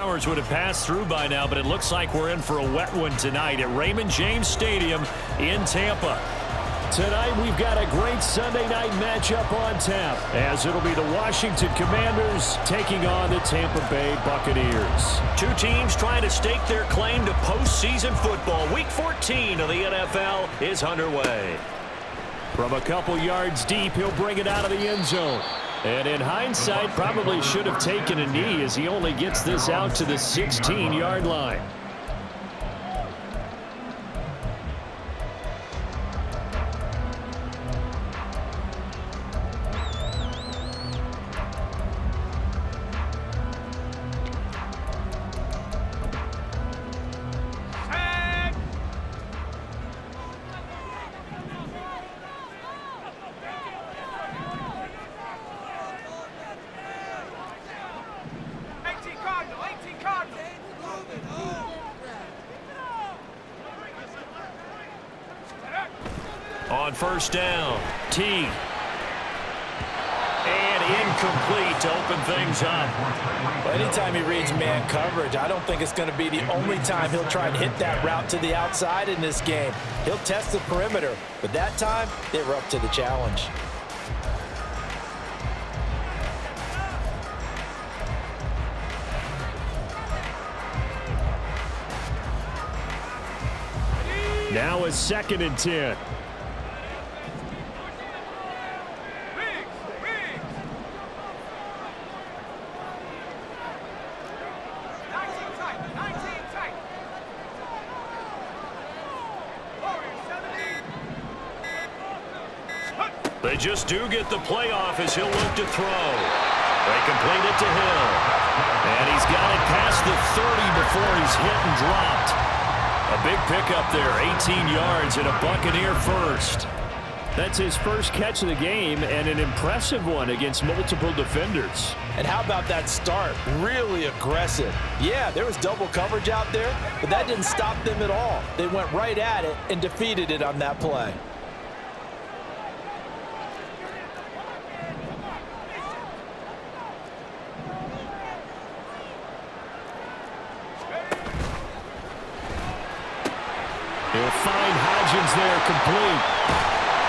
Hours would have passed through by now, but it looks like we're in for a wet one tonight at Raymond James Stadium in Tampa. Tonight we've got a great Sunday night matchup on tap, as it'll be the Washington Commanders taking on the Tampa Bay Buccaneers. Two teams trying to stake their claim to postseason football. Week 14 of the NFL is underway. From a couple yards deep, he'll bring it out of the end zone. And in hindsight, probably should have taken a knee as he only gets this out to the 16-yard line. On first down, T. And incomplete to open things up. Well, anytime he reads man coverage, I don't think it's going to be the only time he'll try and hit that route to the outside in this game. He'll test the perimeter, but that time, they were up to the challenge. Now it's 2nd and 10. They just do get the playoff as he'll look to throw. They complete it to Hill. And he's got it past the 30 before he's hit and dropped. A big pickup there, 18 yards and a Buccaneer first. That's his first catch of the game and an impressive one against multiple defenders. And how about that start? Really aggressive. Yeah, there was double coverage out there, but that didn't stop them at all. They went right at it and defeated it on that play. He'll find Hodgins there complete.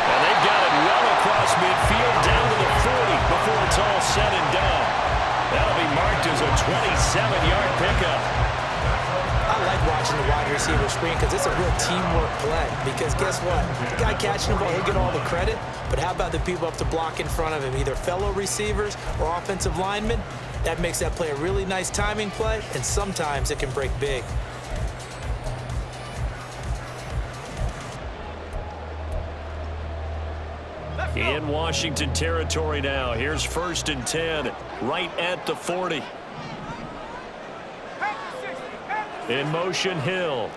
And they've got it well across midfield down to the 40 before it's all said and done. That'll be marked as a 27-yard pickup. I like watching the wide receiver screen because it's a real teamwork play. Because guess what? The guy catching the ball, he'll get all the credit. But how about the people up to block in front of him, either fellow receivers or offensive linemen? That makes that play a really nice timing play, and sometimes it can break big. In Washington territory now. Here's 1st and 10, right at the 40. In motion, Hill.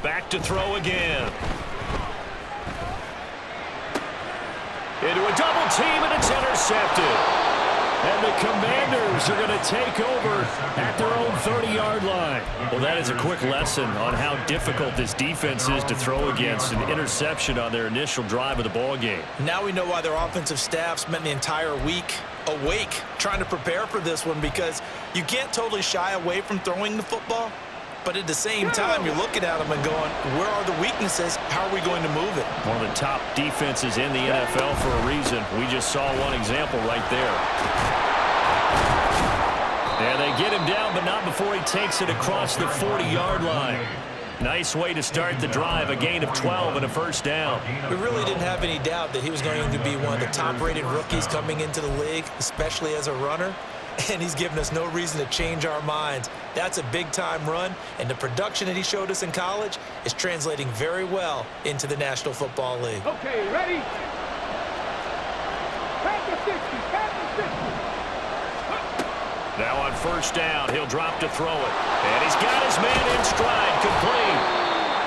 Back to throw again. Into a double team, and it's intercepted. And the Commanders are going to take over at their own 30-yard line. Well, that is a quick lesson on how difficult this defense is to throw against. An interception on their initial drive of the ball game. Now we know why their offensive staff spent the entire week awake trying to prepare for this one, because you can't totally shy away from throwing the football. But at the same time, you're looking at them and going, where are the weaknesses? How are we going to move it? One of the top defenses in the NFL for a reason. We just saw one example right there. And they get him down, but not before he takes it across the 40-yard line. Nice way to start the drive, a gain of 12 and a first down. We really didn't have any doubt that he was going to be one of the top-rated rookies coming into the league, especially as a runner. And he's given us no reason to change our minds. That's a big-time run, and the production that he showed us in college is translating very well into the National Football League. Okay, ready? Back to 60, back to 60. Now on first down, he'll drop to throw it. And he's got his man in stride, complete.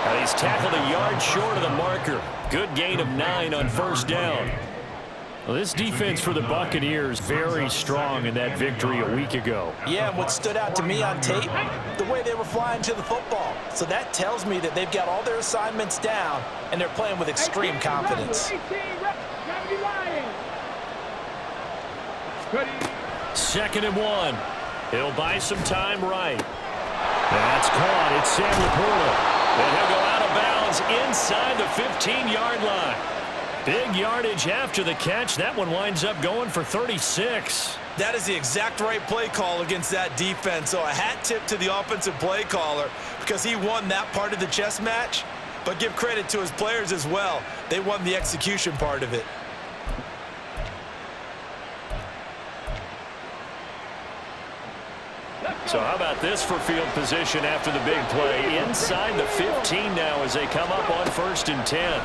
And he's tackled a yard short of the marker. Good gain of 9 on first down. Well, this defense for the Buccaneers very strong in that victory a week ago. Yeah, and what stood out to me on tape, the way they were flying to the football. So that tells me that they've got all their assignments down, and they're playing with extreme confidence. Second and 1. He'll buy some time right. That's caught. It's Sam Laporta. And he'll go out of bounds inside the 15-yard line. Big yardage after the catch. That one winds up going for 36. That is the exact right play call against that defense. So a hat tip to the offensive play caller because he won that part of the chess match. But give credit to his players as well. They won the execution part of it. So how about this for field position after the big play? Inside the 15 now as they come up on 1st and 10.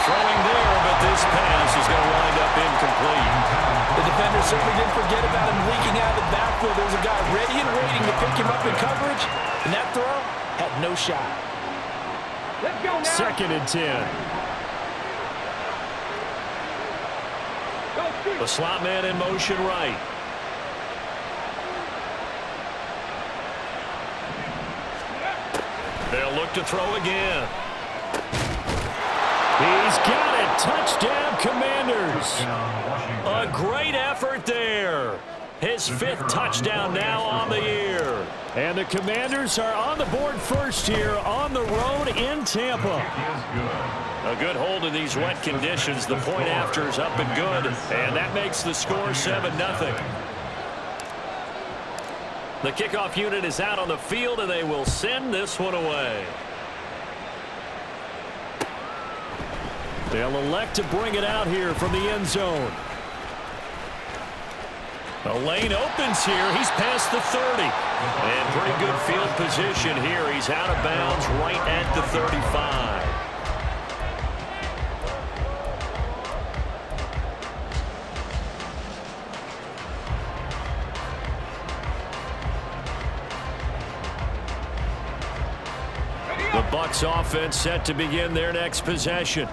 Throwing there, but this pass is going to wind up incomplete. The defender certainly didn't forget about him leaking out of the backfield. There's a guy ready and waiting to pick him up in coverage, and that throw had no shot. Let's go now. 2nd and 10. The slot man in motion right. They'll look to throw again. He's got it. Touchdown, Commanders. A great effort there. His 5th touchdown now on the year. And the Commanders are on the board first here on the road in Tampa. A good hold in these wet conditions. The point after is up and good. And that makes the score 7-0. The kickoff unit is out on the field, and they will send this one away. They'll elect to bring it out here from the end zone. The lane opens here. He's past the 30. And pretty good field position here. He's out of bounds right at the 35. The Bucs offense set to begin their next possession.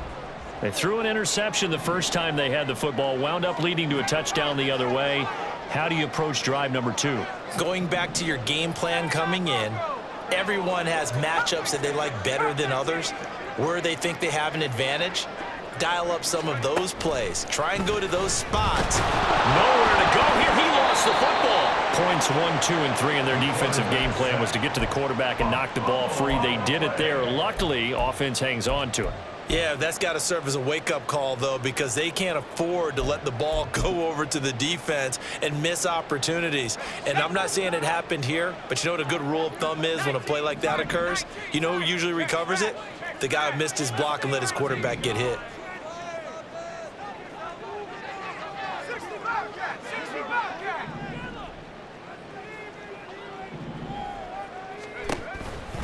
They threw an interception the first time they had the football, wound up leading to a touchdown the other way. How do you approach drive number 2? Going back to your game plan coming in, everyone has matchups that they like better than others. Where they think they have an advantage, dial up some of those plays. Try and go to those spots. Nowhere to go here. He lost the football. Points 1, 2, and 3 in their defensive game plan was to get to the quarterback and knock the ball free. They did it there. Luckily, offense hangs on to it. Yeah, that's got to serve as a wake-up call, though, because they can't afford to let the ball go over to the defense and miss opportunities. And I'm not saying it happened here, but you know what a good rule of thumb is when a play like that occurs? You know who usually recovers it? The guy who missed his block and let his quarterback get hit.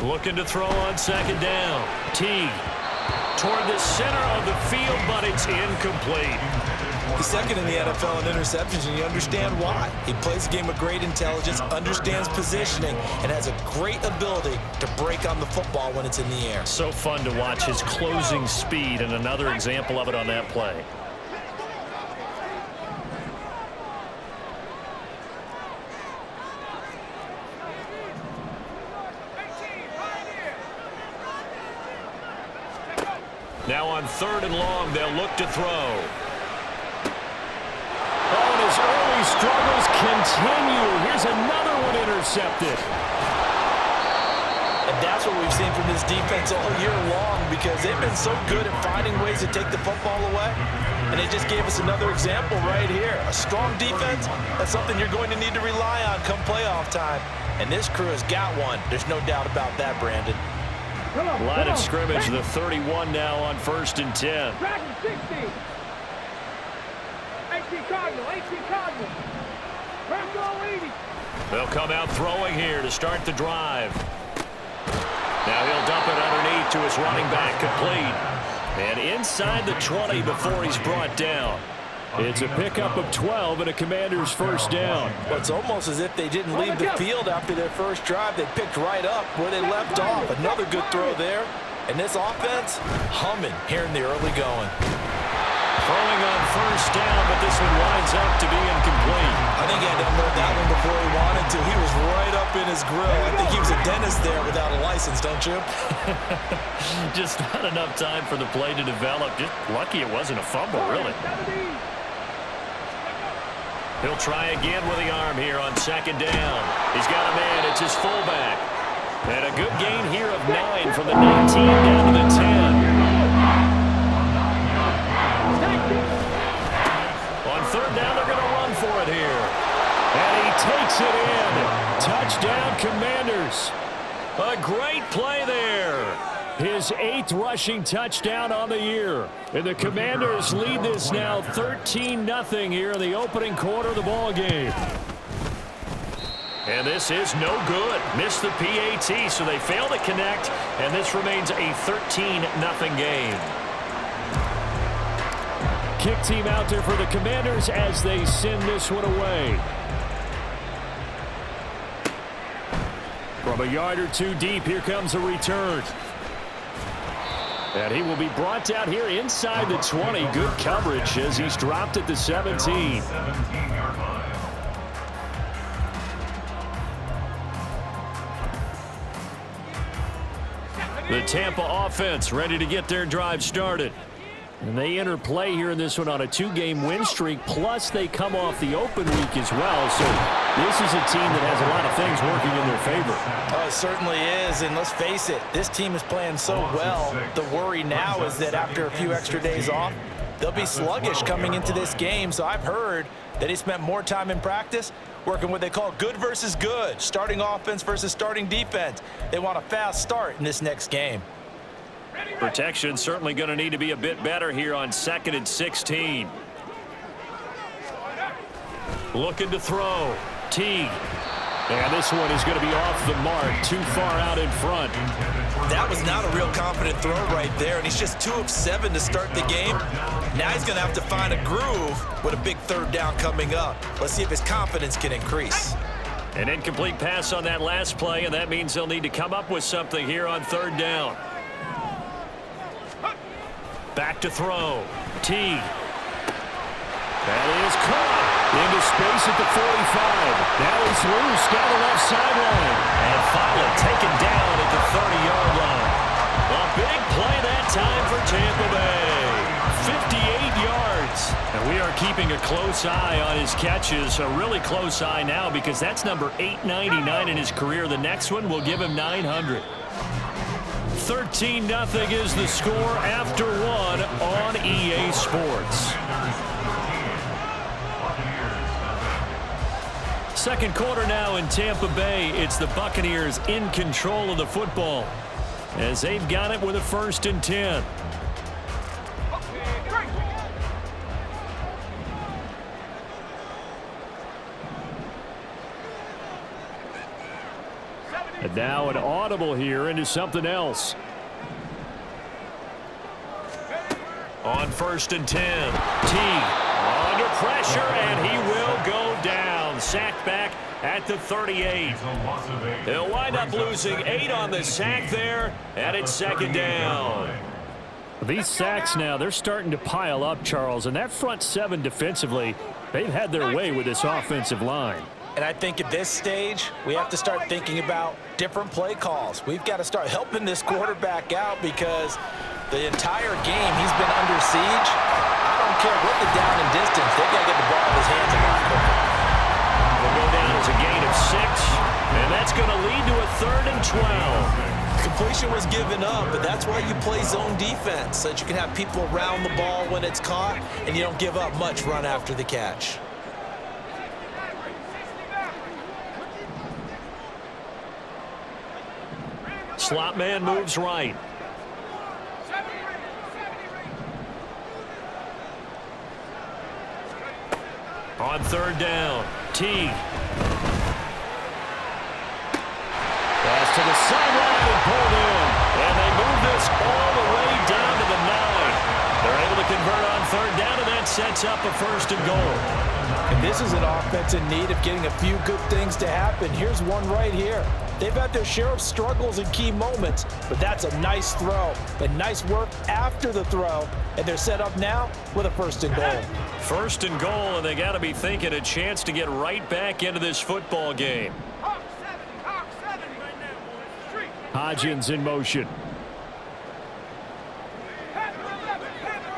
Looking to throw on 2nd down. Teague toward the center of the field, but it's incomplete. He's 2nd in the NFL in interceptions, and you understand why. He plays a game of great intelligence, understands positioning, and has a great ability to break on the football when it's in the air. So fun to watch his closing speed, and another example of it on that play. Now on 3rd and long, they'll look to throw. Oh, and his early struggles continue. Here's another one intercepted. And that's what we've seen from this defense all year long, because they've been so good at finding ways to take the football away. And they just gave us another example right here. A strong defense, that's something you're going to need to rely on come playoff time. And this crew has got one. There's no doubt about that, Brandon. Line of scrimmage, the 31 now on 1st and 10. 18 Cardinal, 18 Cardinal. They'll come out throwing here to start the drive. Now he'll dump it underneath to his running back, complete. And inside the 20 before he's brought down. It's a pickup of 12 and a Commander's 1st down. Well, it's almost as if they didn't leave the field after their first drive. They picked right up where they left off. Another good throw there. And this offense, humming here in the early going. Throwing on first down, but this one winds up to be incomplete. I think he had to unload that one before he wanted to. He was right up in his grill. I think he was a dentist there without a license, don't you? Just not enough time for the play to develop. Just lucky it wasn't a fumble, really. He'll try again with the arm here on second down. He's got a man. It's his fullback. And a good gain here of 9 from the 19 down to the 10. On third down, they're going to run for it here. And he takes it in. Touchdown, Commanders. A great play there. His 8th rushing touchdown on the year. And the Commanders lead this now 13-0 here in the opening quarter of the ball game. And this is no good. Missed the PAT, so they fail to connect. And this remains a 13-0 game. Kick team out there for the Commanders as they send this one away. From a yard or two deep, here comes a return. And he will be brought down here inside the 20. Good coverage as he's dropped at the 17. The Tampa offense ready to get their drive started. And they enter play here in this one on a 2-game win streak, plus they come off the open week as well. So this is a team that has a lot of things working in their favor. Oh, it certainly is, and let's face it, this team is playing so well. The worry now is that after a few extra days off, they'll be sluggish coming into this game. So I've heard that he spent more time in practice working what they call good versus good, starting offense versus starting defense. They want a fast start in this next game. Protection certainly going to need to be a bit better here on 2nd and 16. Looking to throw. Teague. And this one is going to be off the mark, too far out in front. That was not a real confident throw right there, and he's just 2 of 7 to start the game. Now he's going to have to find a groove with a big third down coming up. Let's see if his confidence can increase. An incomplete pass on that last play, and that means they'll need to come up with something here on third down. Back to throw. Teague. That is caught into space at the 45. Now he's loose down the left sideline. And finally taken down at the 30-yard line. A big play that time for Tampa Bay. 58 yards. And we are keeping a close eye on his catches. A really close eye now because that's number 899 in his career. The next one will give him 900. 13-0 is the score after 1 on EA Sports. Second quarter now in Tampa Bay. It's the Buccaneers in control of the football as they've got it with a 1st and 10. And now an audible here into something else. On 1st and 10. Teague under pressure, and he will go down. Sacked back at the 38. They'll wind up losing 8 on the sack there, and it's 2nd down. These sacks now, they're starting to pile up, Charles, and that front 7 defensively, they've had their way with this offensive line. And I think at this stage, we have to start thinking about different play calls. We've got to start helping this quarterback out because the entire game he's been under siege. I don't care what the down and distance, they've got to get the ball in his hands a lot quicker. Will go down as a gain of 6, and that's going to lead to a 3rd and 12. Completion was given up, but that's why you play zone defense, so that you can have people around the ball when it's caught, and you don't give up much run after the catch. Slot man moves right. On 3rd down, Teague. Pass to the sideline and pulled in. And they move this all the way down to the 9. They're able to convert on 3rd down, and that sets up a 1st and goal. And this is an offense in need of getting a few good things to happen. Here's one right here. They've had their share of struggles in key moments, but that's a nice throw and nice work after the throw, and they're set up now with a 1st and goal. 1st and goal, and they got to be thinking a chance to get right back into this football game. Hawk 70 right now, boys. Street. Hodgins in motion. Panther 11, Panther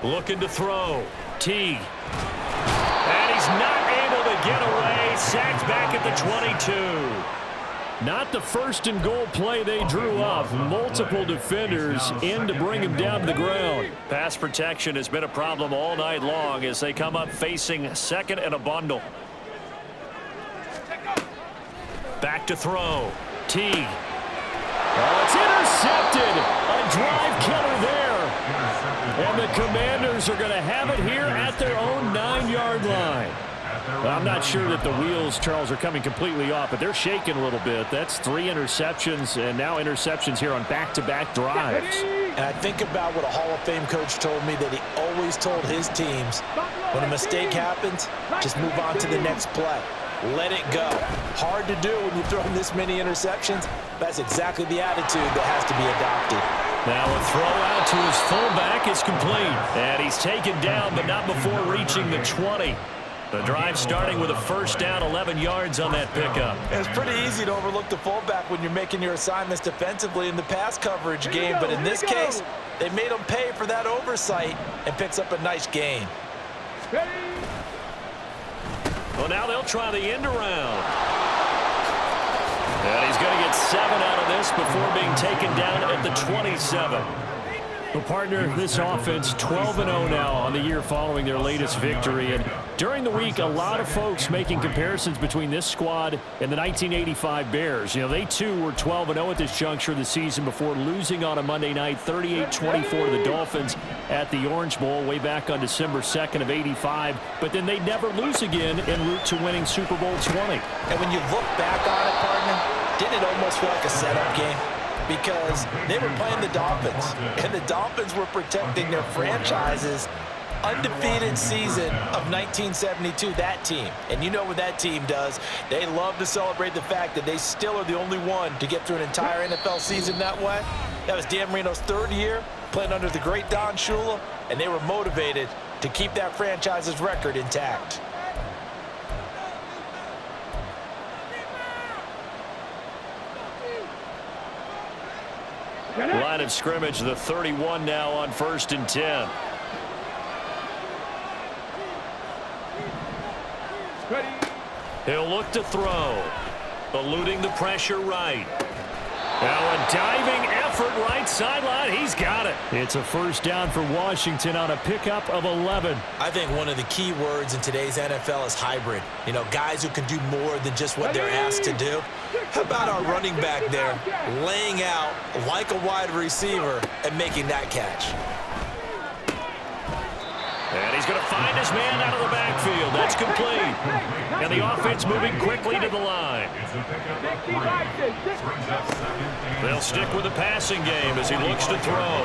11. Looking to throw. Teague. And he's not able to get away. Sacked back at the 22. Not the 1st and goal play they drew up. Multiple defenders in to bring him down to the ground. Pass protection has been a problem all night long as they come up facing 2nd and a bundle. Back to throw. Teague. Oh, it's intercepted. A drive killer there. And the Commanders are going to have it here at their own 9-yard line. I'm not sure that the wheels, Charles, are coming completely off, but they're shaking a little bit. That's 3 interceptions, and now interceptions here on back-to-back drives. And I think about what a Hall of Fame coach told me that he always told his teams, when a mistake happens, just move on to the next play. Let it go. Hard to do when you've thrown this many interceptions. That's exactly the attitude that has to be adopted. Now a throw out to his fullback is complete. And he's taken down, but not before reaching the 20. The drive starting with a 1st down, 11 yards on that pickup. It's pretty easy to overlook the fullback when you're making your assignments defensively in the pass coverage game, but in this case, they made him pay for that oversight and picks up a nice gain. Well, now they'll try the end around. And he's going to get 7 out of this before being taken down at the 27. Well, partner, this offense 12-0 now on the year following their latest victory. And during the week, a lot of folks making comparisons between this squad and the 1985 Bears. You know, they too were 12-0 at this juncture of the season before losing on a Monday night 38-24 to the Dolphins at the Orange Bowl way back on December 2nd of '85. But then they'd never lose again en route to winning Super Bowl 20. And when you look back on it, partner, didn't it almost feel like a setup game? Because they were playing the Dolphins, and the Dolphins were protecting their franchise's undefeated season of 1972, that team. And you know what that team does. They love to celebrate the fact that they still are the only one to get through an entire NFL season that way. That was Dan Marino's 3rd year, playing under the great Don Shula, and they were motivated to keep that franchise's record intact. Line of scrimmage, the 31 now on 1st and 10. He'll look to throw. Eluding the pressure right. Now a diving effort right sideline. He's got it. It's a 1st down for Washington on a pickup of 11. I think one of the key words in today's NFL is hybrid. You know, guys who can do more than just what they're asked to do. How about our running back there laying out like a wide receiver and making that catch? And he's going to find his man out of the backfield. That's complete. And the offense moving quickly to the line. They'll stick with the passing game as he looks to throw.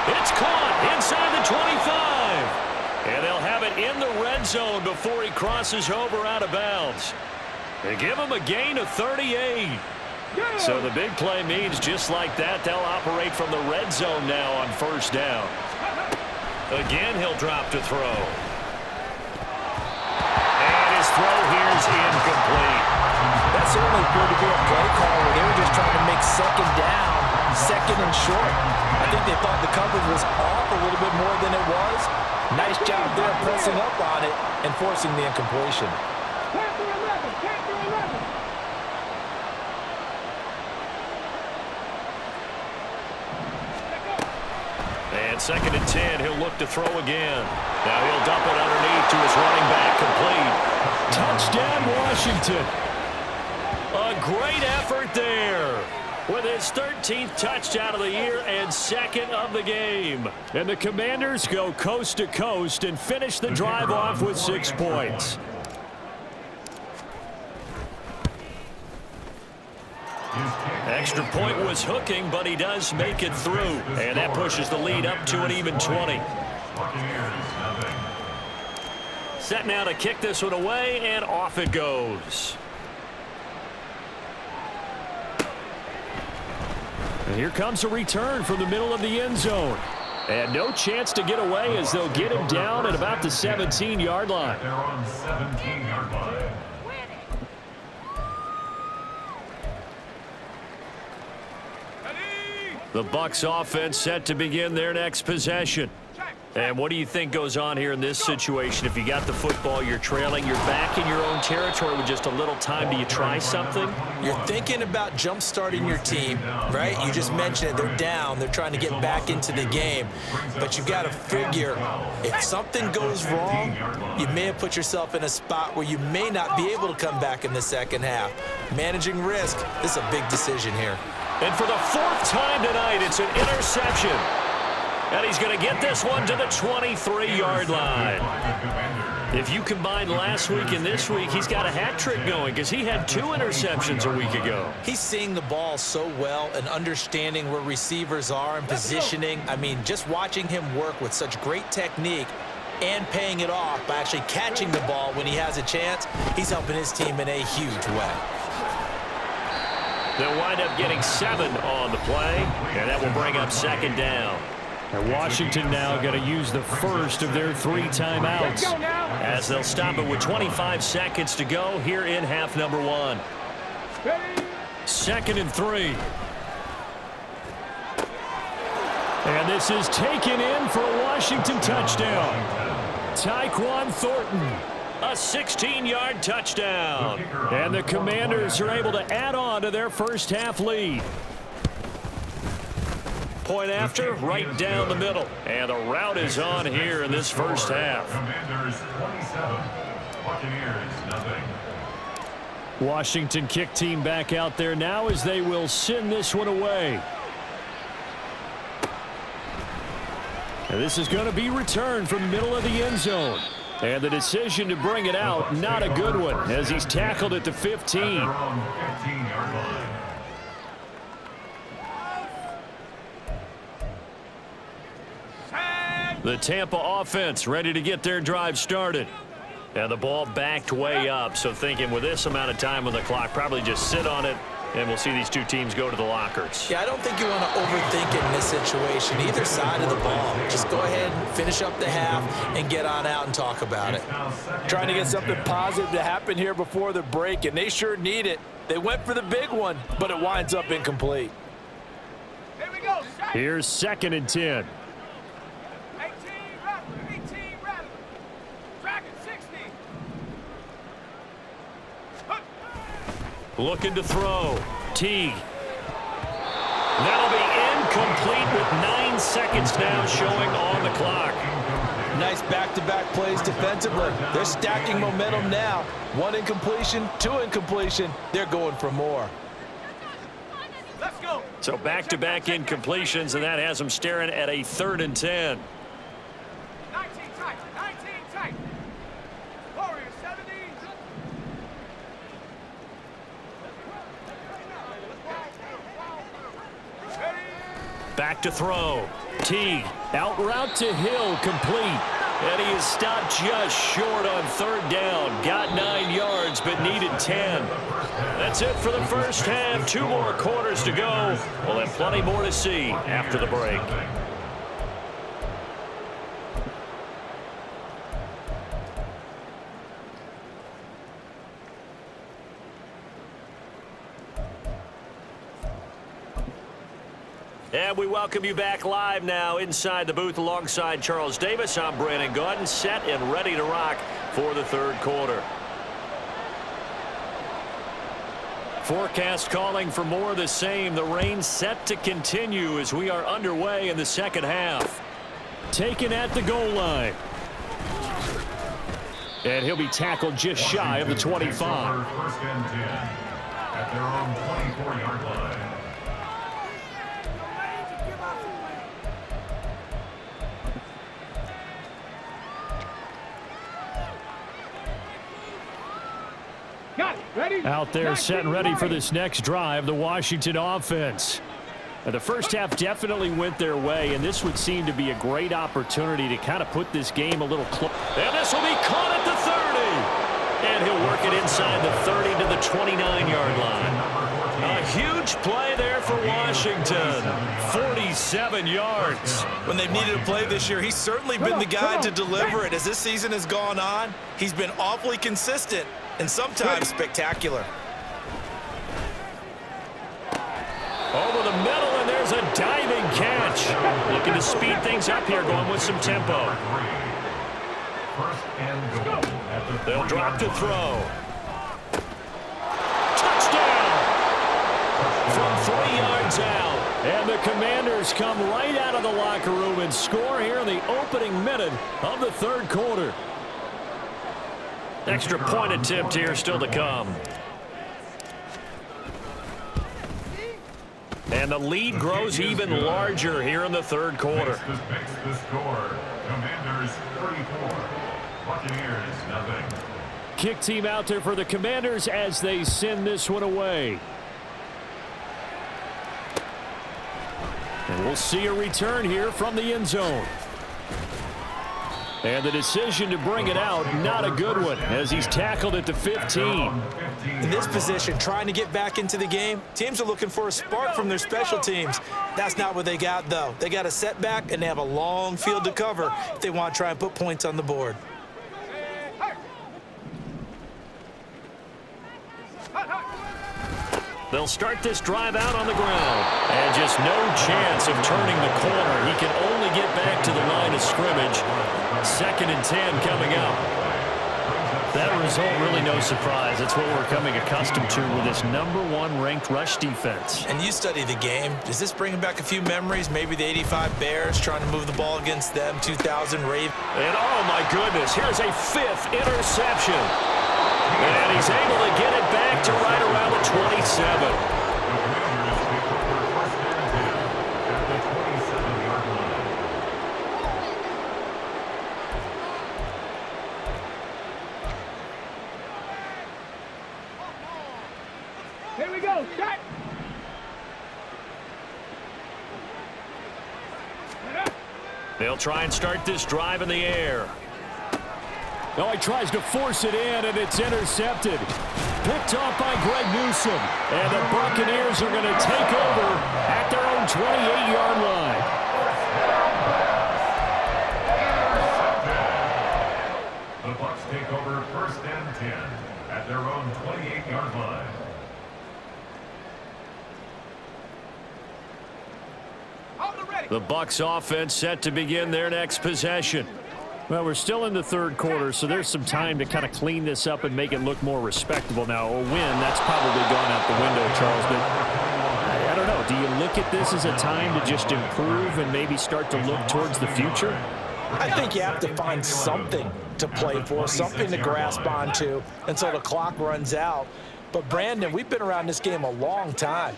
It's caught inside the 25. And they'll have it in the red zone before he crosses over out of bounds. They give him a gain of 38. So the big play means just like that, they'll operate from the red zone now on 1st down. Again, he'll drop to throw. And his throw here is incomplete. That certainly appeared to be a play call where they were just trying to make 2nd down, 2nd and short. I think they thought the coverage was off a little bit more than it was. Nice job there pressing up on it and forcing the incompletion. Panther 11, Panther 11. And 2nd and 10, he'll look to throw again. Now he'll dump it underneath to his running back, complete. Touchdown, Washington. A great effort there with his 13th touchdown of the year and 2nd of the game. And the Commanders go coast to coast and finish the drive off with 6 points. Extra point was hooking, but he does make it through. And that pushes the lead up to an even 20. Set now to kick this one away, and off it goes. And here comes a return from the middle of the end zone. And no chance to get away as they'll get him down at about the 17-yard line. They're on 17-yard line. The Bucs offense set to begin their next possession. And what do you think goes on here in this situation? If you got the football, you're trailing, you're back in your own territory with just a little time. Do you try something? You're thinking about jump-starting your team, right? You just mentioned it. They're down. They're trying to get back into the game. But you've got to figure, if something goes wrong, you may have put yourself in a spot where you may not be able to come back in the second half. Managing risk, this is a big decision here. And for the fourth time tonight, it's an interception. And he's going to get this one to the 23-yard line. If you combine last week and this week, he's got a hat trick going because he had 2 interceptions a week ago. He's seeing the ball so well and understanding where receivers are and positioning. I mean, just watching him work with such great technique and paying it off by actually catching the ball when he has a chance, he's helping his team in a huge way. They'll wind up getting 7 on the play, and that will bring up second down. And Washington now going to use the first of their 3 timeouts, as they'll stop it with 25 seconds to go here in half number 1. 2nd and 3. And this is taken in for a Washington touchdown. Tyquan Thornton. A 16-yard touchdown. And the Commanders are able to add on to their first half lead. Point after, right down the middle. And the route is on here in this first half. Commanders 27, Buccaneers nothing. Washington kick team back out there now as they will send this one away. And this is going to be returned from the middle of the end zone. And the decision to bring it out, not a good one, as he's tackled at the 15. They're on 15-yard line. The Tampa offense ready to get their drive started. And the ball backed way up, so thinking with this amount of time on the clock, probably just sit on it, and we'll see these 2 teams go to the lockers. Yeah, I don't think you want to overthink it in this situation, either side of the ball. Just go ahead and finish up the half and get on out and talk about it. Trying to get something positive to happen here before the break, and they sure need it. They went for the big one, but it winds up incomplete. Here we go. Here's 2nd and 10. 18 rather. Track it 60. Looking to throw. Teague. That'll be incomplete with 9 seconds now showing on the clock. Nice back-to-back plays defensively. They're stacking momentum now. 1 incompletion, 2 incompletion. They're going for more. Let's go. So back-to-back incompletions, and that has them staring at a 3rd and 10. 19 tight. 19 tight. Warriors 70. Back to throw. Teague. Out route to Hill. Complete. And he is stopped just short on 3rd down. Got 9 yards, but needed 10. That's it for the first half. 2 more quarters to go. We'll have plenty more to see after the break. And we welcome you back live now inside the booth alongside Charles Davis. I'm Brandon Gaudin, set and ready to rock for the 3rd quarter. Forecast calling for more of the same. The rain set to continue as we are underway in the 2nd half. Taken at the goal line. And he'll be tackled just shy of the 25. 1st and 10 at their own 24-yard line. Got it. Ready? Out there set and ready for this next drive, the Washington offense. The first half definitely went their way, and this would seem to be a great opportunity to kind of put this game a little close. And this will be caught at the 30. And he'll work it inside the 30 to the 29-yard line. A huge play there for Washington. 47 yards. When they've needed a play this year, he's certainly been the guy to deliver it. As this season has gone on, he's been awfully consistent and sometimes spectacular. Over the middle, and there's a diving catch. Looking to speed things up here, going with some tempo. They'll drop to throw. Touchdown! From 3 yards out. And the Commanders come right out of the locker room and score here in the opening minute of the third quarter. Extra point attempt here still to come. And the lead grows even larger here in the third quarter. Makes the score. Commanders 34. Buccaneers nothing. Kick team out there for the Commanders as they send this one away. And we'll see a return here from the end zone. And the decision to bring it out, not a good one, as he's tackled at the 15. In this position, trying to get back into the game, teams are looking for a spark from their special teams. That's not what they got, though. They got a setback, and they have a long field to cover if they want to try and put points on the board. They'll start this drive out on the ground. And just no chance of turning the corner. He can only get back to the line of scrimmage. 2nd and 10 coming up. That result really no surprise. It's what we're coming accustomed to with this #1 ranked rush defense. And you study the game. Does this bring back a few memories? Maybe the 85 Bears trying to move the ball against them, 2000 Ravens. And oh my goodness, here's a 5th interception. And he's able to get it back to right around the 27. Here we go. Shot. They'll try and start this drive in the air. Oh, he tries to force it in, and it's intercepted. Picked off by Greg Newsome. And the Buccaneers are going to take over at their own 28-yard line. The Bucs take over 1st and 10 at their own 28-yard line. The Bucs offense set to begin their next possession. Well, we're still in the third quarter, so there's some time to kind of clean this up and make it look more respectable. Now, a win, that's probably gone out the window, Charles, but I don't know. Do you look at this as a time to just improve and maybe start to look towards the future? I think you have to find something to play for, something to grasp onto until the clock runs out. But, Brandon, we've been around this game a long time.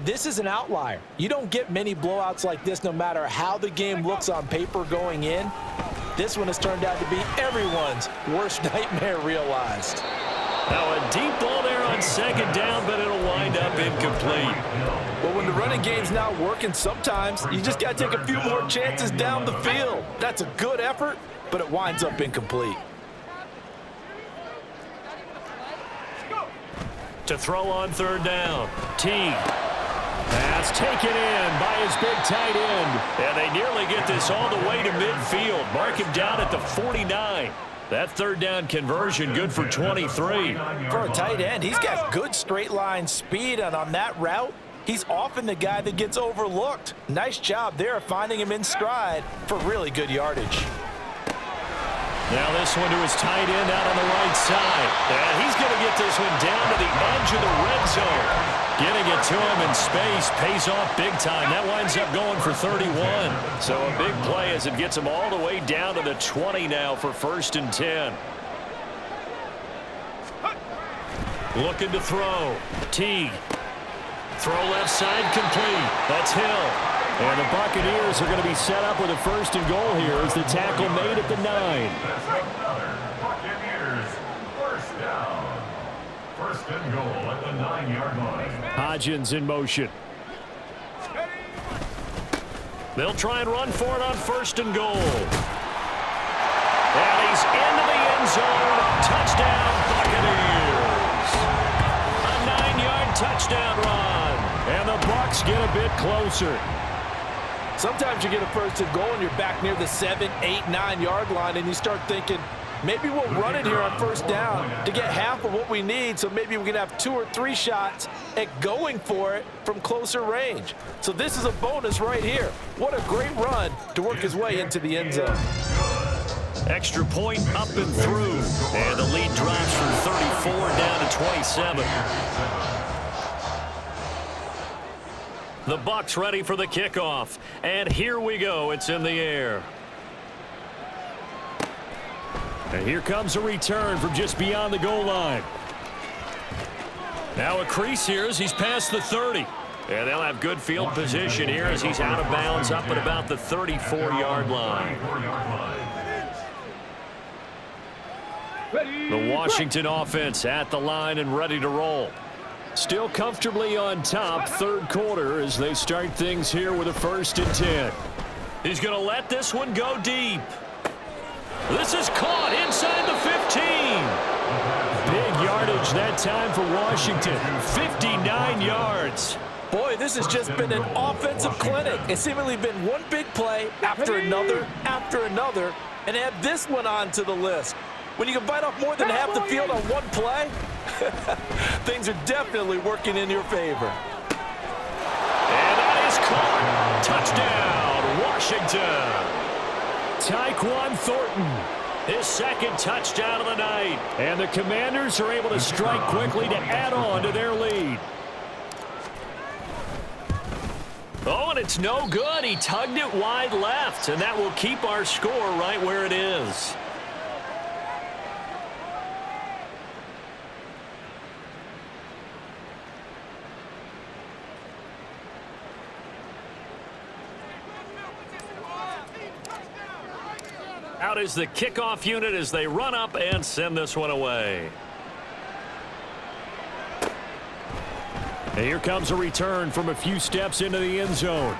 This is an outlier. You don't get many blowouts like this no matter how the game looks on paper going in. This one has turned out to be everyone's worst nightmare realized. Now a deep ball there on 2nd down, but it'll wind up incomplete. Well, when the running game's not working, sometimes you just got to take a few more chances down the field. That's a good effort, but it winds up incomplete. To throw on 3rd down. Teague. That's taken in by his big tight end. And they nearly get this all the way to midfield. Mark him down at the 49. That 3rd down conversion good for 23. For a tight end, he's got good straight line speed, and on that route, he's often the guy that gets overlooked. Nice job there finding him in stride for really good yardage. Now this one to his tight end out on the right side. And he's going to get this one down to the edge of the red zone. Getting it to him in space pays off big time. That winds up going for 31. So a big play as it gets him all the way down to the 20 now for 1st and 10. Looking to throw. Teague. Throw left side complete. That's Hill. And the Buccaneers are going to be set up with a 1st and goal here as the tackle made at the 9. Buccaneers 1st down. 1st and goal at the 9-yard line. Hodgins in motion. They'll try and run for it on 1st and goal. And he's into the end zone. Touchdown, Buccaneers. A 9-yard touchdown run. And the Bucs get a bit closer. Sometimes you get a 1st and goal and you're back near the 7, 8, 9-yard line, and you start thinking, maybe we'll run it here on 1st down to get half of what we need, so maybe we can have 2 or 3 shots at going for it from closer range. So this is a bonus right here. What a great run to work his way into the end zone. Extra point up and through. And the lead drops from 34 down to 27. The Bucs ready for the kickoff. And here we go. It's in the air. And here comes a return from just beyond the goal line. Now a crease here as he's past the 30. And they'll have good field position here as he's out of bounds up at about the 34-yard line. The Washington offense at the line and ready to roll. Still comfortably on top, 3rd quarter as they start things here with a 1st and 10. He's going to let this one go deep. This is caught inside the 15. Big yardage that time for Washington, 59 yards. Boy, this has just been an offensive clinic. It's seemingly been one big play after another, and add this one onto the list. When you can bite off more than half the field on one play, things are definitely working in your favor. And that is caught. Touchdown, Washington. Tyquan Thornton, his 2nd touchdown of the night. And the Commanders are able to strike quickly to add on to their lead. Oh, and it's no good. He tugged it wide left, and that will keep our score right where it is. Out is the kickoff unit as they run up and send this one away. And here comes a return from a few steps into the end zone.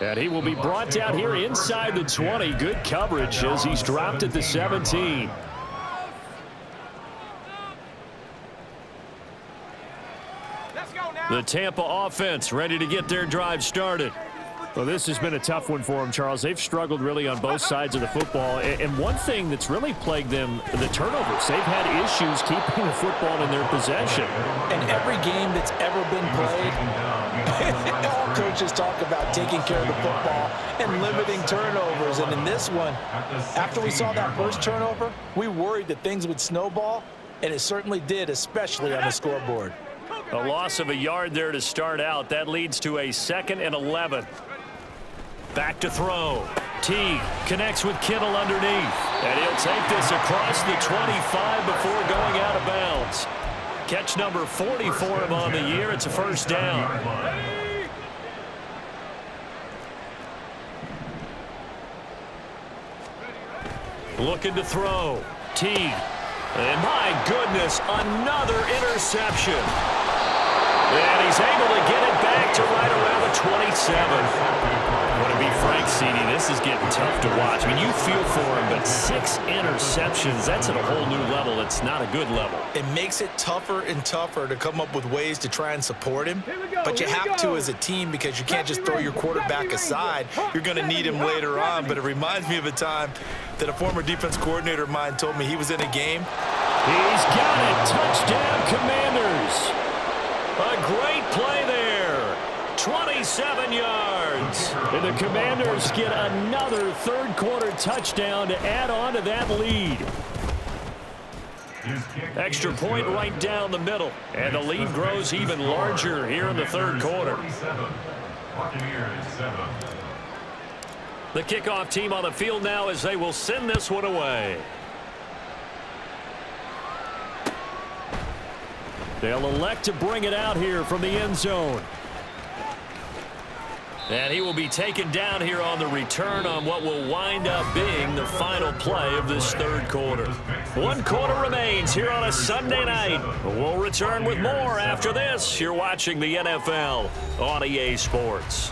And he will be brought down here inside the 20. Good coverage as he's dropped at the 17. The Tampa offense ready to get their drive started. Well, this has been a tough one for them, Charles. They've struggled really on both sides of the football. And one thing that's really plagued them, the turnovers. They've had issues keeping the football in their possession. And every game that's ever been played, all coaches talk about taking care of the football and limiting turnovers. And in this one, after we saw that first turnover, we worried that things would snowball, and it certainly did, especially on the scoreboard. A loss of a yard there to start out. That leads to a 2nd and 11. Back to throw. Teague connects with Kittle underneath. And he'll take this across the 25 before going out of bounds. Catch number 40 for him on the year. It's a 1st down. Looking to throw. Teague. And my goodness, another interception. And he's able to get it back to right around the 27. I want to be frank, CD, this is getting tough to watch. I mean, you feel for him, but 6 interceptions, that's at a whole new level. It's not a good level. It makes it tougher and tougher to come up with ways to try and support him. But you have to as a team because you can't just throw your quarterback aside. You're going to need him later on. But it reminds me of a time that a former defense coordinator of mine told me he was in a game. He's got it. Touchdown, Commanders. A great play there. 27 yards. And the Commanders get another 3rd quarter touchdown to add on to that lead. Extra point right down the middle. And the lead grows even larger here in the 3rd quarter. The kickoff team on the field now as they will send this one away. They'll elect to bring it out here from the end zone. And he will be taken down here on the return on what will wind up being the final play of this 3rd quarter. 1 quarter remains here on a Sunday night. We'll return with more after this. You're watching the NFL on EA Sports.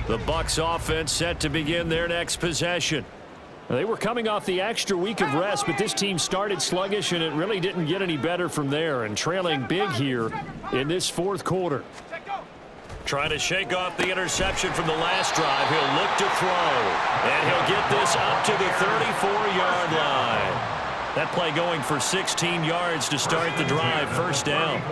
The Bucs offense set to begin their next possession. They were coming off the extra week of rest, but this team started sluggish, and it really didn't get any better from there, and trailing big here in this fourth quarter. Trying to shake off the interception from the last drive. He'll look to throw, and he'll get this up to the 34-yard line. That play going for 16 yards to start the drive. First down.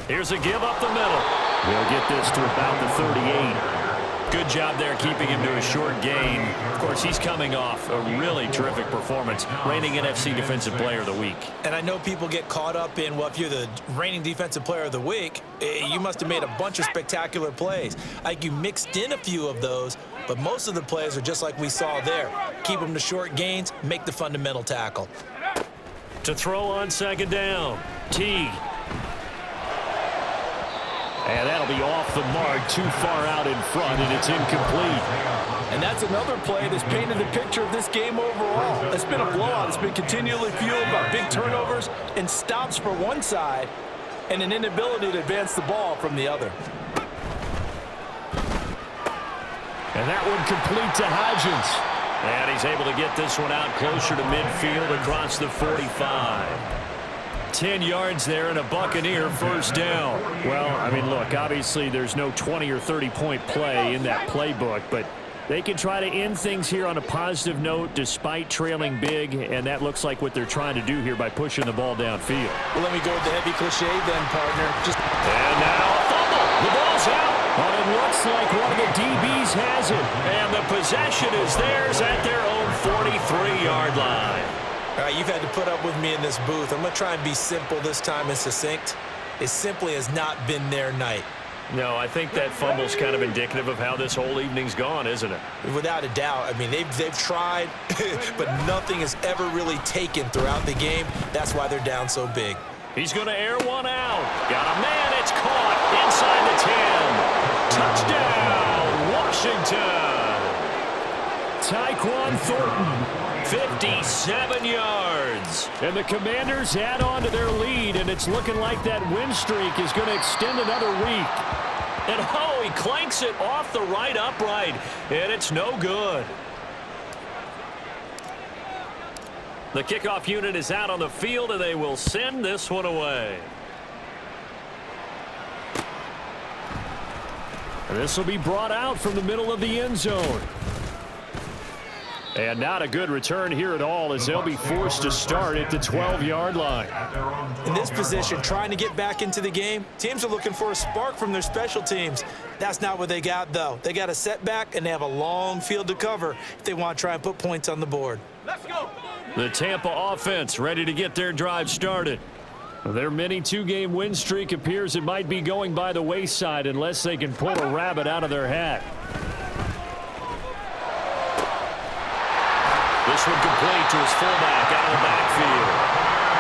Here's a give up the middle. He'll get this to about the 38. Good job there keeping him to a short gain. Of course, he's coming off a really terrific performance, reigning NFC Defensive Player of the Week. And I know people get caught up in, well, if you're the reigning Defensive Player of the Week, you must have made a bunch of spectacular plays. Like you mixed in a few of those, but most of the plays are just like we saw there. Keep them to short gains, make the fundamental tackle. To throw on second down, Teague. And that'll be off the mark, too far out in front, and it's incomplete. And that's another play that's painted the picture of this game overall. It's been a blowout. It's been continually fueled by big turnovers and stops for one side and an inability to advance the ball from the other. And that one complete to Hodgins. And he's able to get this one out closer to midfield across the 45. 10 yards there and a Buccaneer first down. Well, I mean, look, obviously there's no 20 or 30-point play in that playbook, but they can try to end things here on a positive note despite trailing big, and that looks like what they're trying to do here by pushing the ball downfield. Well, let me go with the heavy cliche then, partner. And now a fumble. The ball's out. Well, it looks like one of the DBs has it. And the possession is theirs at their own 43-yard line. All right, you've had to put up with me in this booth. I'm going to try and be simple this time and succinct. It simply has not been their night. No, I think that fumble's kind of indicative of how this whole evening's gone, isn't it? Without a doubt. I mean, they've tried, but nothing has ever really taken throughout the game. That's why they're down so big. He's going to air one out. Got a man. It's caught inside the 10. Touchdown, Washington. Tyquan Thornton. 57 yards. And the Commanders add on to their lead, and it's looking like that win streak is going to extend another week. And oh, he clanks it off the right upright, and it's no good. The kickoff unit is out on the field, and they will send this one away. And this will be brought out from the middle of the end zone. And not a good return here at all as they'll be forced to start at the 12-yard line. In this position, trying to get back into the game, teams are looking for a spark from their special teams. That's not what they got, though. They got a setback, and they have a long field to cover if they want to try and put points on the board. Let's go. The Tampa offense ready to get their drive started. Their mini two-game win streak appears it might be going by the wayside unless they can pull a rabbit out of their hat. This one complete to his fullback out of the backfield.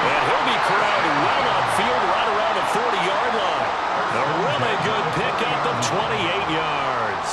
And he'll be corralled well upfield right around the 40-yard line. A really good pickup of 28 yards.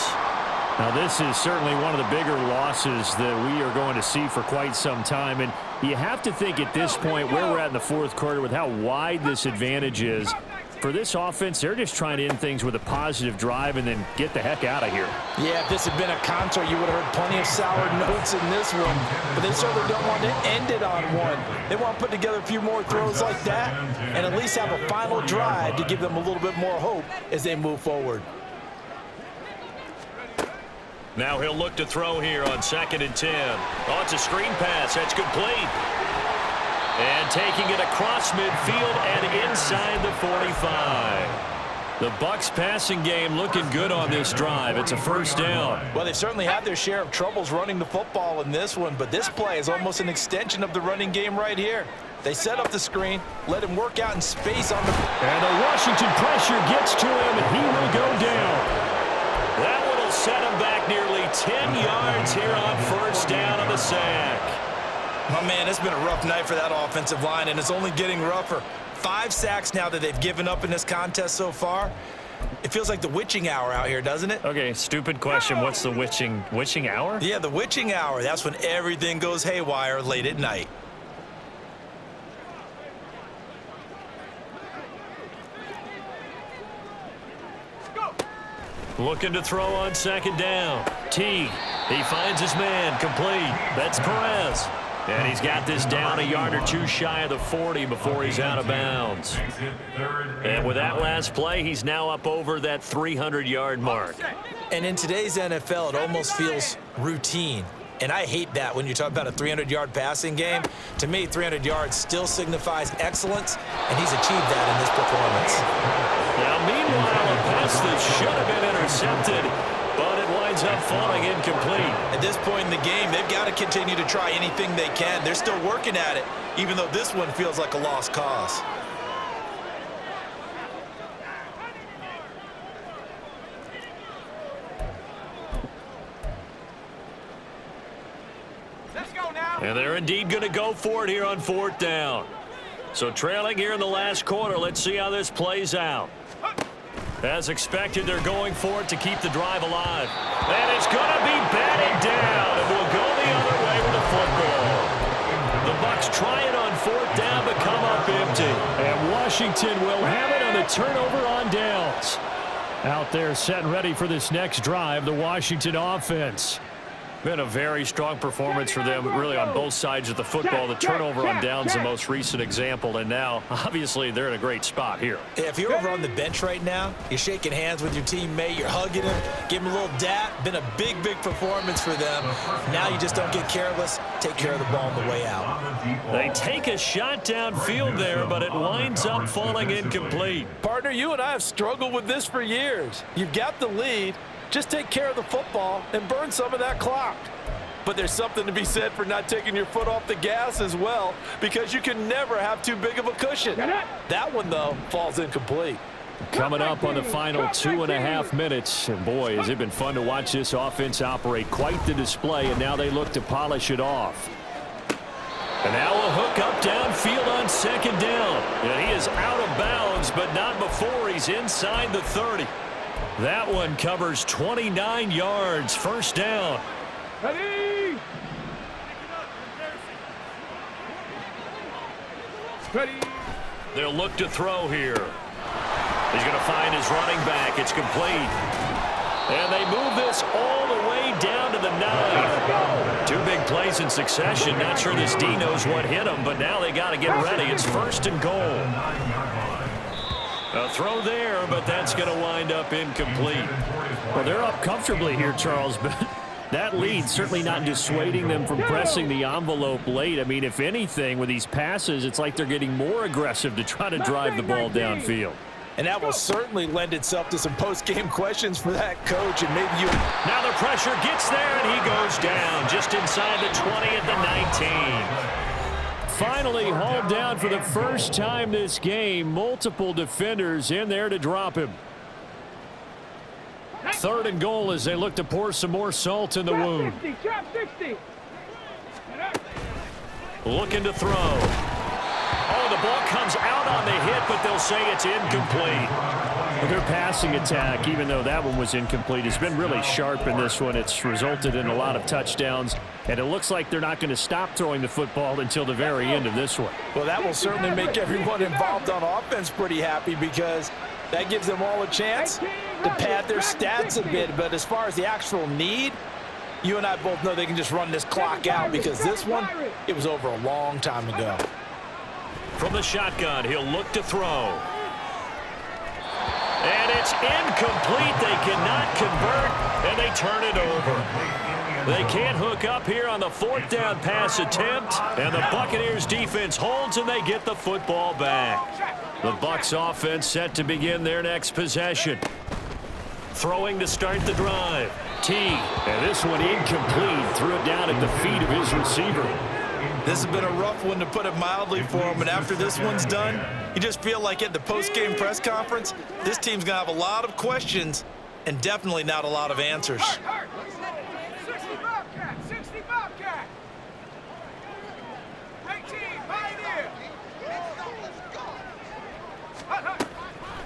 Now, this is certainly one of the bigger losses that we are going to see for quite some time. And you have to think at this point where we're at in the fourth quarter with how wide this advantage is. For this offense, they're just trying to end things with a positive drive and then get the heck out of here. Yeah, if this had been a concert, you would have heard plenty of sour notes in this one. But they certainly don't want to end it on one. They want to put together a few more throws like that and at least have a final drive to give them a little bit more hope as they move forward. Now he'll look to throw here on 2nd and 10. Oh, it's a screen pass. That's complete. And taking it across midfield and inside the 45. The Bucs passing game looking good on this drive. It's a first down. Well, they've certainly had their share of troubles running the football in this one, but this play is almost an extension of the running game right here. They set up the screen, let him work out in space on the... And the Washington pressure gets to him, and he will go down. That one will set him back nearly 10 yards here on first down on the sack. My man, it's been a rough night for that offensive line, and it's only getting rougher. 5 sacks now that they've given up in this contest so far. It feels like the witching hour out here, doesn't it? Okay, stupid question. What's the witching hour? Yeah, the witching hour. That's when everything goes haywire late at night. Looking to throw on second down. Teague. He finds his man. Complete. That's Perez. And he's got this down a yard or two shy of the 40 before he's out of bounds. And with that last play, he's now up over that 300-yard mark. And in today's NFL, it almost feels routine. And I hate that when you talk about a 300-yard passing game. To me, 300 yards still signifies excellence, and he's achieved that in this performance. Now, meanwhile, a pass that should have been intercepted, but it winds up falling incomplete. At this point in the game, they've got to continue to try anything they can. They're still working at it, even though this one feels like a lost cause. And they're indeed going to go for it here on fourth down. So trailing here in the last quarter, let's see how this plays out. As expected, they're going for it to keep the drive alive. And it's going to be batted down, and we'll go the other way with the football. The Bucs try it on fourth down, but come up empty. And Washington will have it on the turnover on downs. Out there set and ready for this next drive, the Washington offense. Been a very strong performance for them, really on both sides of the football. The turnover on downs, the most recent example, and now, obviously, they're in a great spot here. Yeah, if you're over on the bench right now, you're shaking hands with your teammate, you're hugging him, give him a little dap. Been a big, big performance for them. Now you just don't get careless. Take care of the ball on the way out. They take a shot downfield there, but it winds up falling incomplete. Partner, you and I have struggled with this for years. You've got the lead. Just take care of the football and burn some of that clock. But there's something to be said for not taking your foot off the gas as well, because you can never have too big of a cushion. That one, though, falls incomplete. Coming up on the final 2.5 minutes. And boy, has it been fun to watch this offense operate. Quite the display, and now they look to polish it off. And now a hook up downfield on second down. And he is out of bounds, but not before he's inside the 30. That one covers 29 yards. First down. Ready? Ready? They'll look to throw here. He's going to find his running back. It's complete. And they move this all the way down to the 9. Two big plays in succession. Not sure this D knows what hit him, but now they got to get ready. It's first and goal. A throw there, but that's going to wind up incomplete. Well, they're up comfortably here, Charles, but that lead certainly not dissuading them from pressing the envelope late. I mean, if anything, with these passes, it's like they're getting more aggressive to try to drive the ball downfield. And that will certainly lend itself to some post-game questions for that coach. And maybe you. Now the pressure gets there, and he goes down just inside the 20 at the 19. Finally hauled down for the first time this game. Multiple defenders in there to drop him. Third and goal as they look to pour some more salt in the wound. Looking to throw. Oh, the ball comes out on the hit, but they'll say it's incomplete. Their passing attack, even though that one was incomplete, has been really sharp in this one. It's resulted in a lot of touchdowns, and it looks like they're not going to stop throwing the football until the very end of this one. Well, that will certainly make everyone involved on offense pretty happy, because that gives them all a chance to pad their stats a bit. But as far as the actual need, you and I both know they can just run this clock out, because this one, it was over a long time ago. From the shotgun, he'll look to throw. And it's incomplete. They cannot convert, and they turn it over. They can't hook up here on the fourth down pass attempt, and the Buccaneers defense holds, and they get the football back. The Bucs offense set to begin their next possession. Throwing to start the drive. Teague. And this one incomplete. Threw it down at the feet of his receiver. This has been a rough one, to put it mildly, for him. And after this one's done, you just feel like at the post-game press conference, this team's going to have a lot of questions and definitely not a lot of answers. 60 Bobcat, 60 Bobcat. 18, Pioneer.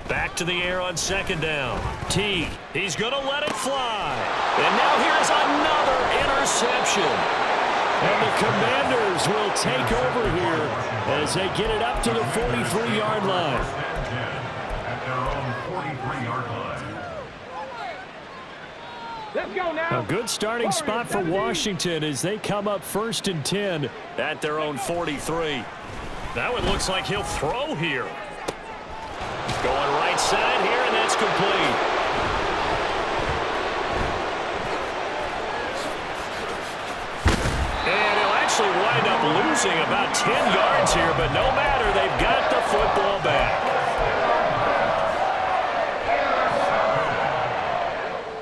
Back to the air on second down. Teague. He's going to let it fly. And now here's another interception. And the Commanders will take over here as they get it up to the 43-yard line. At their own 43-yard line. Let's go now. A good starting spot for Washington as they come up 1st and 10 at their own 43. That one looks like he'll throw here. Going right side here, and that's complete. And he'll actually wind up losing about 10 yards here, but no matter, they've got the football back.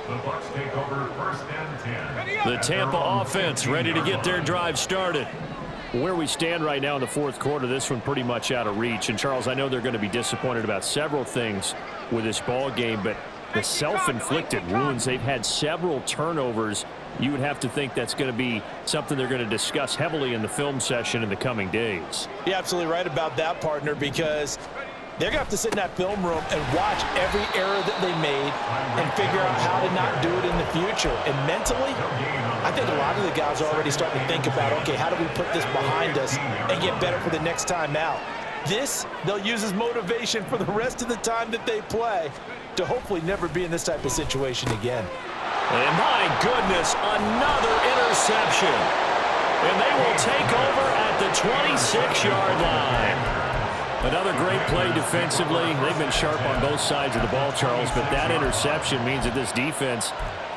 The Bucs take over 1st and 10. The Tampa offense ready to get their drive started. Where we stand right now in the 4th quarter, this one pretty much out of reach. And, Charles, I know they're going to be disappointed about several things with this ball game, but the self-inflicted wounds, they've had several turnovers. You would have to think that's going to be something they're going to discuss heavily in the film session in the coming days. You're absolutely right about that, partner, because they're going to have to sit in that film room and watch every error that they made and figure out how to not do it in the future. And mentally, I think a lot of the guys are already starting to think about, okay, how do we put this behind us and get better for the next time out? This, they'll use as motivation for the rest of the time that they play to hopefully never be in this type of situation again. And my goodness, another interception. And they will take over at the 26-yard line. Another great play defensively. They've been sharp on both sides of the ball, Charles, but that interception means that this defense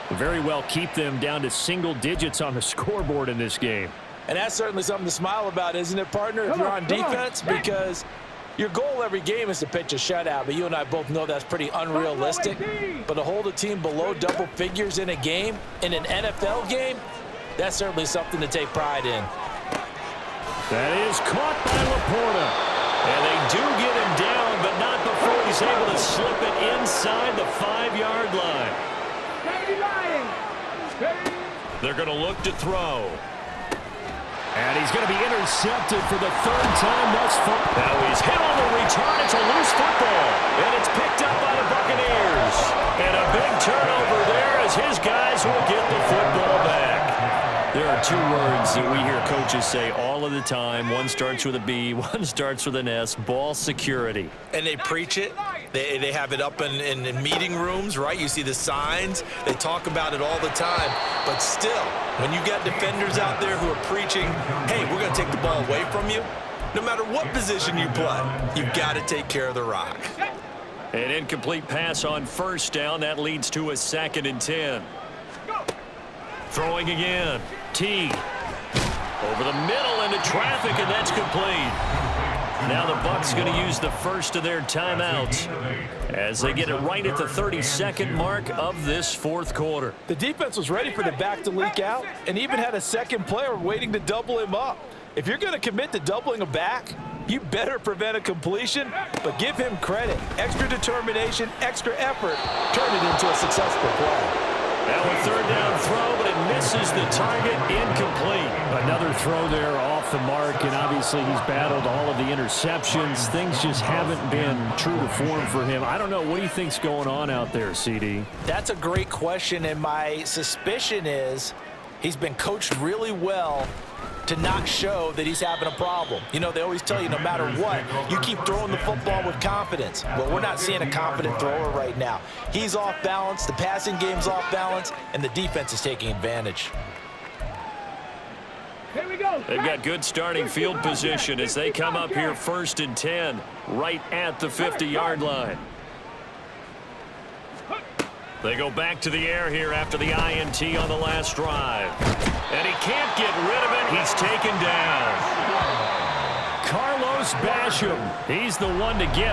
will very well keep them down to single digits on the scoreboard in this game. And that's certainly something to smile about, isn't it, partner, if you're on defense? Because your goal every game is to pitch a shutout, but you and I both know that's pretty unrealistic. But to hold a team below double figures in a game, in an NFL game, that's certainly something to take pride in. That is caught by Laporta. And they do get him down, but not before he's able to slip it inside the 5-yard line. They're going to look to throw. And he's going to be intercepted for the 3rd time thus far. Now he's hit on the return. It's a loose football. And it's picked up by the Buccaneers. And a big turnover there as his guys will get the football back. There are 2 words that we hear coaches say all of the time. One starts with a B, one starts with an S, ball security. And they preach it. They have it up in meeting rooms, right? You see the signs. They talk about it all the time. But still, when you got defenders out there who are preaching, hey, we're going to take the ball away from you, no matter what position you play, you've got to take care of the rock. An incomplete pass on 1st down. That leads to a 2nd and 10. Throwing again. Teague. Over the middle into traffic, and that's complete. Now the Bucs going to use the first of their timeouts as they get it right at the 32nd mark of this 4th quarter. The defense was ready for the back to leak out and even had a second player waiting to double him up. If you're going to commit to doubling a back, you better prevent a completion, but give him credit. Extra determination, extra effort, turn it into a successful play. Now a 3rd down throw, but it misses the target, incomplete. Another throw there off the mark, and obviously he's battled all of the interceptions. Things just haven't been true to form for him. I don't know. What do you think's going on out there, CD? That's a great question, and my suspicion is he's been coached really well to not show that he's having a problem. You know, they always tell you no matter what, you keep throwing the football with confidence. Well, we're not seeing a confident thrower right now. He's off balance, the passing game's off balance, and the defense is taking advantage. Here we go. They've got good starting field position as they come up here 1st and 10, right at the 50-yard line. They go back to the air here after the INT on the last drive. And he can't get rid of it. He's taken down. Carlos Basham, he's the one to get it.